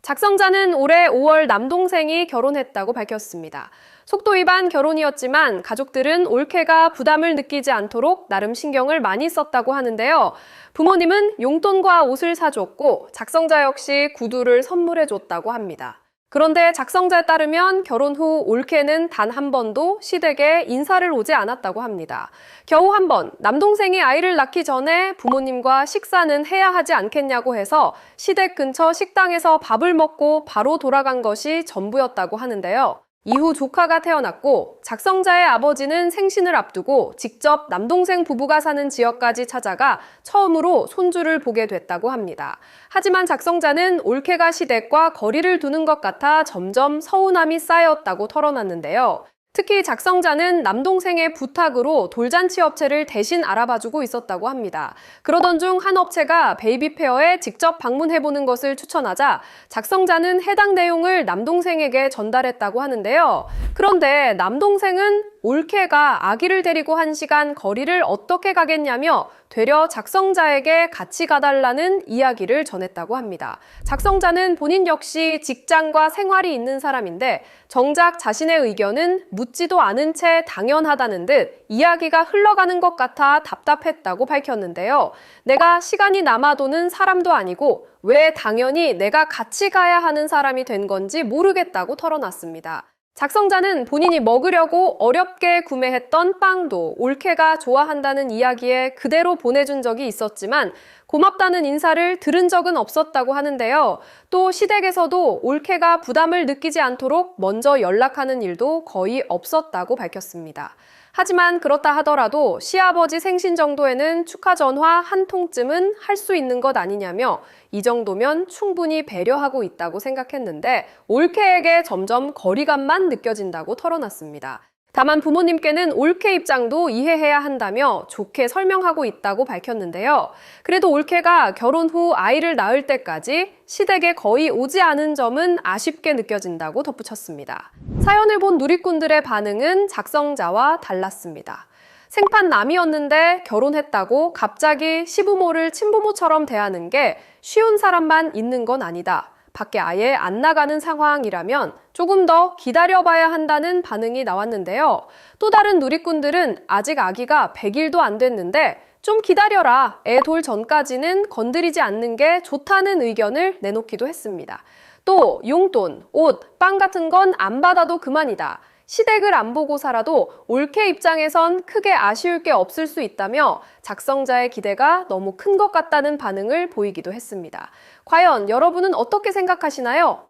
작성자는 올해 5월 남동생이 결혼했다고 밝혔습니다. 속도 위반 결혼이었지만 가족들은 올케가 부담을 느끼지 않도록 나름 신경을 많이 썼다고 하는데요. 부모님은 용돈과 옷을 사줬고 작성자 역시 구두를 선물해줬다고 합니다. 그런데 작성자에 따르면 결혼 후 올케는 단 한 번도 시댁에 인사를 오지 않았다고 합니다. 겨우 한 번 남동생이 아이를 낳기 전에 부모님과 식사는 해야 하지 않겠냐고 해서 시댁 근처 식당에서 밥을 먹고 바로 돌아간 것이 전부였다고 하는데요. 이후 조카가 태어났고 작성자의 아버지는 생신을 앞두고 직접 남동생 부부가 사는 지역까지 찾아가 처음으로 손주를 보게 됐다고 합니다. 하지만 작성자는 올케가 시댁과 거리를 두는 것 같아 점점 서운함이 쌓였다고 털어놨는데요. 특히 작성자는 남동생의 부탁으로 돌잔치 업체를 대신 알아봐주고 있었다고 합니다. 그러던 중 한 업체가 베이비페어에 직접 방문해보는 것을 추천하자 작성자는 해당 내용을 남동생에게 전달했다고 하는데요. 그런데 남동생은 올케가 아기를 데리고 1시간 거리를 어떻게 가겠냐며 되려 작성자에게 같이 가달라는 이야기를 전했다고 합니다. 작성자는 본인 역시 직장과 생활이 있는 사람인데 정작 자신의 의견은 묻지도 않은 채 당연하다는 듯 이야기가 흘러가는 것 같아 답답했다고 밝혔는데요. 내가 시간이 남아도는 사람도 아니고 왜 당연히 내가 같이 가야 하는 사람이 된 건지 모르겠다고 털어놨습니다. 작성자는 본인이 먹으려고 어렵게 구매했던 빵도 올케가 좋아한다는 이야기에 그대로 보내준 적이 있었지만 고맙다는 인사를 들은 적은 없었다고 하는데요. 또 시댁에서도 올케가 부담을 느끼지 않도록 먼저 연락하는 일도 거의 없었다고 밝혔습니다. 하지만 그렇다 하더라도 시아버지 생신 정도에는 축하 전화 한 통쯤은 할 수 있는 것 아니냐며 이 정도면 충분히 배려하고 있다고 생각했는데 올케에게 점점 거리감만 느껴진다고 털어놨습니다. 다만 부모님께는 올케 입장도 이해해야 한다며 좋게 설명하고 있다고 밝혔는데요. 그래도 올케가 결혼 후 아이를 낳을 때까지 시댁에 거의 오지 않은 점은 아쉽게 느껴진다고 덧붙였습니다. 사연을 본 누리꾼들의 반응은 작성자와 달랐습니다. 생판 남이었는데 결혼했다고 갑자기 시부모를 친부모처럼 대하는 게 쉬운 사람만 있는 건 아니다. 밖에 아예 안 나가는 상황이라면 조금 더 기다려봐야 한다는 반응이 나왔는데요. 또 다른 누리꾼들은 아직 아기가 100일도 안 됐는데 좀 기다려라. 애 돌 전까지는 건드리지 않는 게 좋다는 의견을 내놓기도 했습니다. 또 용돈, 옷, 빵 같은 건 안 받아도 그만이다. 시댁을 안 보고 살아도 올케 입장에선 크게 아쉬울 게 없을 수 있다며 작성자의 기대가 너무 큰 것 같다는 반응을 보이기도 했습니다. 과연 여러분은 어떻게 생각하시나요?